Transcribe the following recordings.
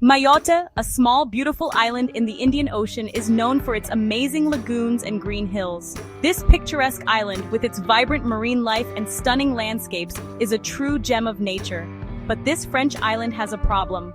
Mayotte, a small, beautiful island in the Indian Ocean, is known for its amazing lagoons and green hills. This picturesque island, with its vibrant marine life and stunning landscapes, is a true gem of nature. But this French island has a problem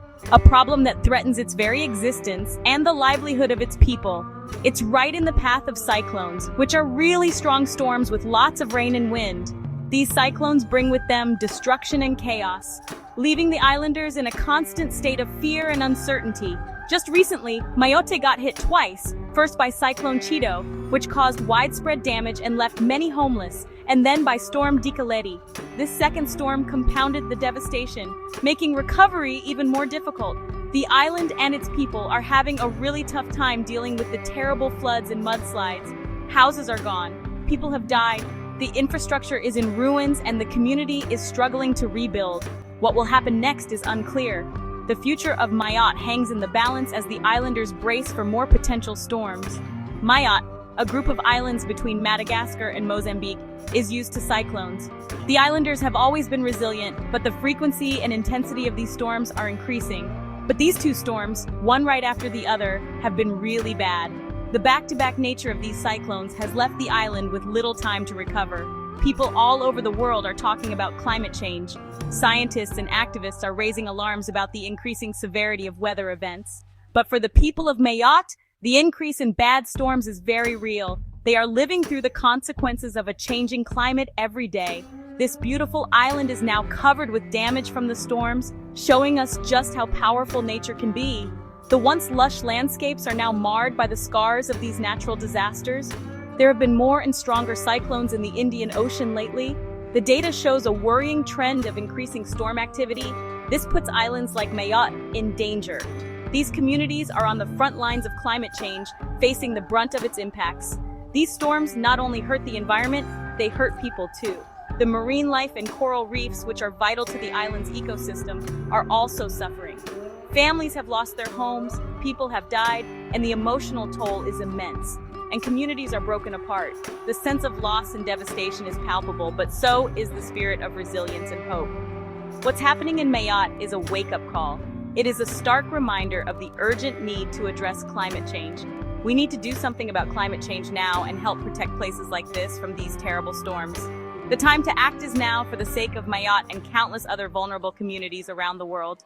that threatens its very existence and the livelihood of its people. It's right in the path of cyclones, which are really strong storms with lots of rain and wind. These cyclones bring with them destruction and chaos, leaving the islanders in a constant state of fear and uncertainty. Just recently, Mayotte got hit twice, first by Cyclone Chido, which caused widespread damage and left many homeless, and then by Storm Dikeledi. This second storm compounded the devastation, making recovery even more difficult. The island and its people are having a really tough time dealing with the terrible floods and mudslides. Houses are gone, people have died, the infrastructure is in ruins, and the community is struggling to rebuild. What will happen next is unclear. The future of Mayotte hangs in the balance as the islanders brace for more potential storms. Mayotte, a group of islands between Madagascar and Mozambique, is used to cyclones. The islanders have always been resilient, but the frequency and intensity of these storms are increasing. But these two storms, one right after the other, have been really bad. The back-to-back nature of these cyclones has left the island with little time to recover. People all over the world are talking about climate change. Scientists and activists are raising alarms about the increasing severity of weather events. But for the people of Mayotte, the increase in bad storms is very real. They are living through the consequences of a changing climate every day. This beautiful island is now covered with damage from the storms, showing us just how powerful nature can be. The once lush landscapes are now marred by the scars of these natural disasters. There have been more and stronger cyclones in the Indian Ocean lately. The data shows a worrying trend of increasing storm activity. This puts islands like Mayotte in danger. These communities are on the front lines of climate change, facing the brunt of its impacts. These storms not only hurt the environment, they hurt people too. The marine life and coral reefs, which are vital to the island's ecosystem, are also suffering. Families have lost their homes, people have died, and the emotional toll is immense. And communities are broken apart. The sense of loss and devastation is palpable, but so is the spirit of resilience and hope. What's happening in Mayotte is a wake-up call. It is a stark reminder of the urgent need to address climate change. We need to do something about climate change now and help protect places like this from these terrible storms. The time to act is now for the sake of Mayotte and countless other vulnerable communities around the world.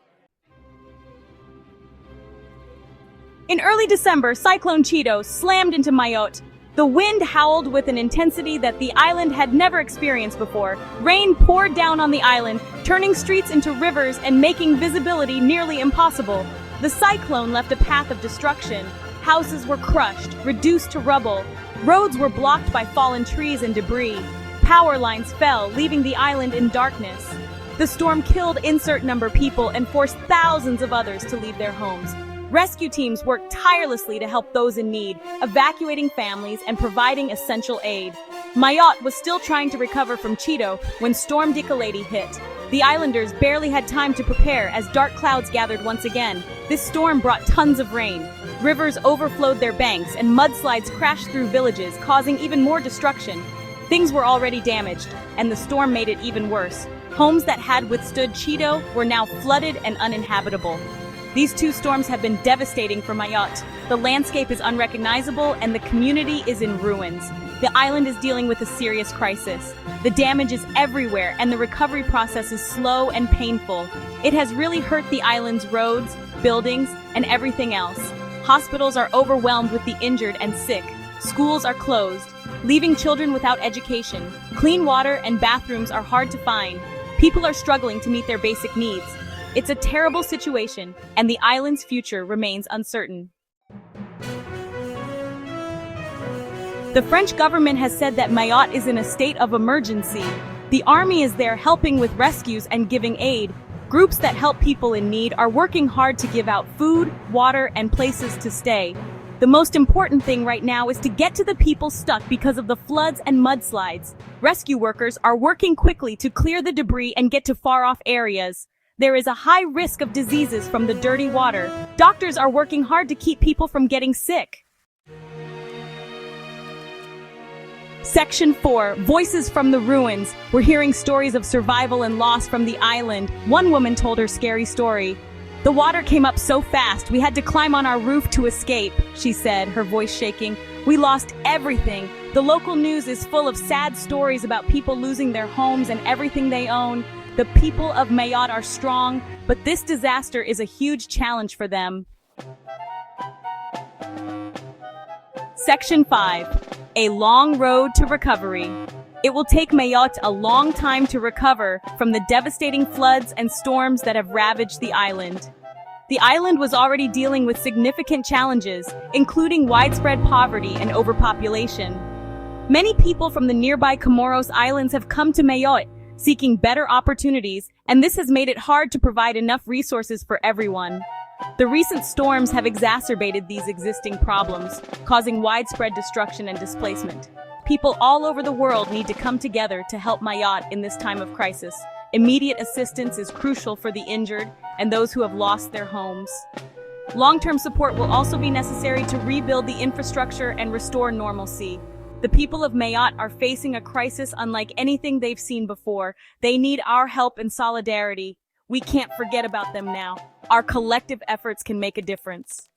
In early December, Cyclone Chido slammed into Mayotte. The wind howled with an intensity that the island had never experienced before. Rain poured down on the island, turning streets into rivers and making visibility nearly impossible. The cyclone left a path of destruction. Houses were crushed, reduced to rubble. Roads were blocked by fallen trees and debris. Power lines fell, leaving the island in darkness. The storm killed insert number people and forced thousands of others to leave their homes. Rescue teams worked tirelessly to help those in need, evacuating families and providing essential aid. Mayotte was still trying to recover from Chido when Storm Dikeledi hit. The islanders barely had time to prepare as dark clouds gathered once again. This storm brought tons of rain. Rivers overflowed their banks and mudslides crashed through villages, causing even more destruction. Things were already damaged, and the storm made it even worse. Homes that had withstood Chido were now flooded and uninhabitable. These two storms have been devastating for Mayotte. The landscape is unrecognizable and the community is in ruins. The island is dealing with a serious crisis. The damage is everywhere and the recovery process is slow and painful. It has really hurt the island's roads, buildings, and everything else. Hospitals are overwhelmed with the injured and sick. Schools are closed, leaving children without education. Clean water and bathrooms are hard to find. People are struggling to meet their basic needs. It's a terrible situation, and the island's future remains uncertain. The French government has said that Mayotte is in a state of emergency. The army is there helping with rescues and giving aid. Groups that help people in need are working hard to give out food, water, and places to stay. The most important thing right now is to get to the people stuck because of the floods and mudslides. Rescue workers are working quickly to clear the debris and get to far-off areas. There is a high risk of diseases from the dirty water. Doctors are working hard to keep people from getting sick. Section 4, Voices from the Ruins. We're hearing stories of survival and loss from the island. One woman told her scary story. The water came up so fast, we had to climb on our roof to escape, she said, her voice shaking. We lost everything. The local news is full of sad stories about people losing their homes and everything they own. The people of Mayotte are strong, but this disaster is a huge challenge for them. Section 5. A long road to recovery. It will take Mayotte a long time to recover from the devastating floods and storms that have ravaged the island. The island was already dealing with significant challenges, including widespread poverty and overpopulation. Many people from the nearby Comoros Islands have come to Mayotte, seeking better opportunities, and this has made it hard to provide enough resources for everyone. The recent storms have exacerbated these existing problems, causing widespread destruction and displacement. People all over the world need to come together to help Mayotte in this time of crisis. Immediate assistance is crucial for the injured and those who have lost their homes. Long-term support will also be necessary to rebuild the infrastructure and restore normalcy. The people of Mayotte are facing a crisis unlike anything they've seen before. They need our help and solidarity. We can't forget about them now. Our collective efforts can make a difference.